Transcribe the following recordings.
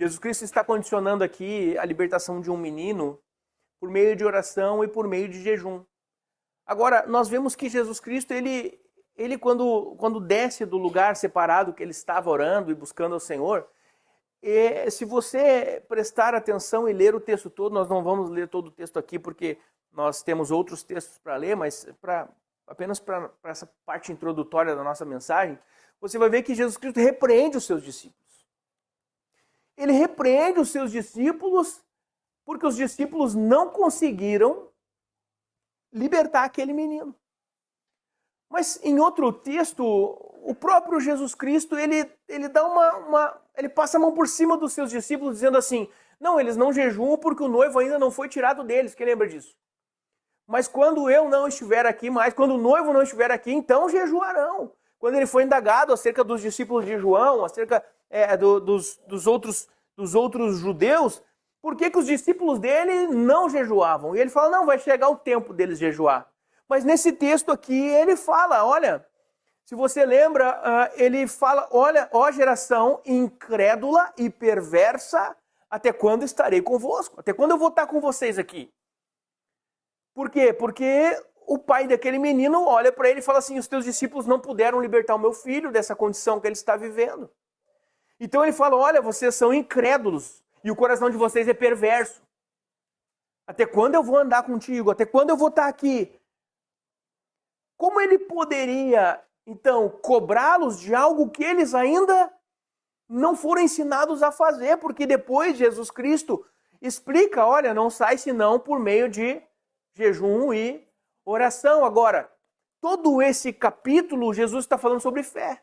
Jesus Cristo está condicionando aqui a libertação de um menino por meio de oração e por meio de jejum. Agora, nós vemos que Jesus Cristo, ele quando desce do lugar separado que ele estava orando e buscando ao Senhor, se você prestar atenção e ler o texto todo, nós não vamos ler todo o texto aqui porque nós temos outros textos para ler, mas apenas para essa parte introdutória da nossa mensagem, você vai ver que Jesus Cristo repreende os seus discípulos. Ele repreende os seus discípulos porque os discípulos não conseguiram libertar aquele menino. Mas em outro texto, o próprio Jesus Cristo, ele dá ele passa a mão por cima dos seus discípulos, dizendo assim, não, eles não jejuam porque o noivo ainda não foi tirado deles. Quem lembra disso? Mas quando eu não estiver aqui mais, quando o noivo não estiver aqui, então jejuarão. Quando ele foi indagado acerca dos discípulos de João, acerca dos outros judeus, por que os discípulos dele não jejuavam? E ele fala, não, vai chegar o tempo deles jejuar. Mas nesse texto aqui ele fala, olha, se você lembra, ele fala, olha, ó geração incrédula e perversa, até quando estarei convosco? Até quando eu vou estar com vocês aqui? Por quê? Porque o pai daquele menino olha para ele e fala assim, os teus discípulos não puderam libertar o meu filho dessa condição que ele está vivendo. Então ele fala, olha, vocês são incrédulos e o coração de vocês é perverso. Até quando eu vou andar contigo? Até quando eu vou estar aqui? Como ele poderia, então, cobrá-los de algo que eles ainda não foram ensinados a fazer? Porque depois Jesus Cristo explica, olha, não sai senão por meio de jejum e oração. Agora, todo esse capítulo, Jesus está falando sobre fé.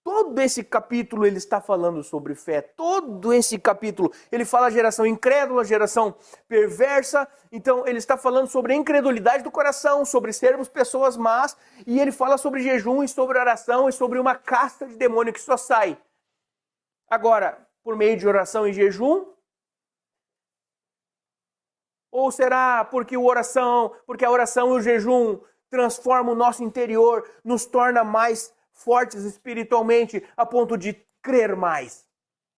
Todo esse capítulo ele está falando sobre fé. Todo esse capítulo ele fala geração incrédula, geração perversa. Então ele está falando sobre a incredulidade do coração, sobre sermos pessoas más. E ele fala sobre jejum e sobre oração e sobre uma casta de demônio que só sai. Agora, por meio de oração e jejum? Ou será porque a oração e o jejum transformam o nosso interior, nos torna mais fortes espiritualmente a ponto de crer mais?